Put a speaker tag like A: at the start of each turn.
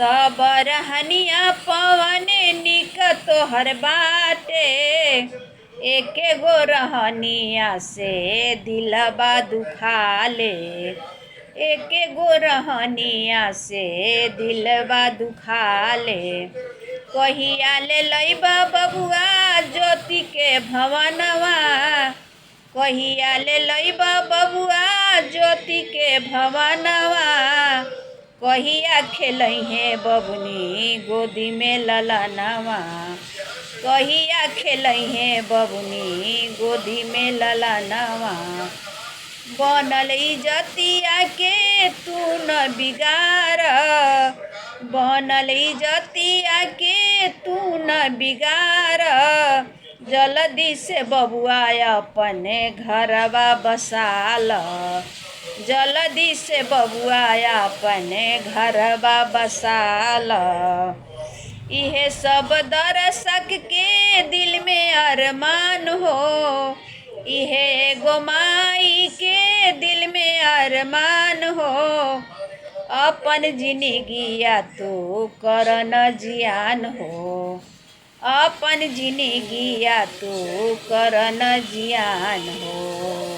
A: सबर हनिया पवन निक तोहर बाटे। एके गो रहनिया से दिलबा दुखाले। एके गो रहनिया से दिलबा दुखाले। कहिया ले लइबा बबुआ ज्योति के भवनवा। कहिया ले लइबा बबुआ ज्योति के भवनवा। कहिया खेलइहे बबुनी गोदी में ललनवा। कहिया खेलइहे बबुनी गोदी में ललनवा। बनल इजतिया के तू न बिगाड़। बनल इजतिया के तू न बिगाड़। जल्दी से बबुआ अपने घरवा बसाल। जल्दी से बबुआ अपने घरवा बसाल। इहे सब दर्शक के दिल में अरमान हो। इहे एगो माई के दिल में अरमान हो। अपन जिंदगिया तू करन जियान हो। अपन जिंदगिया तू करन जियान हो।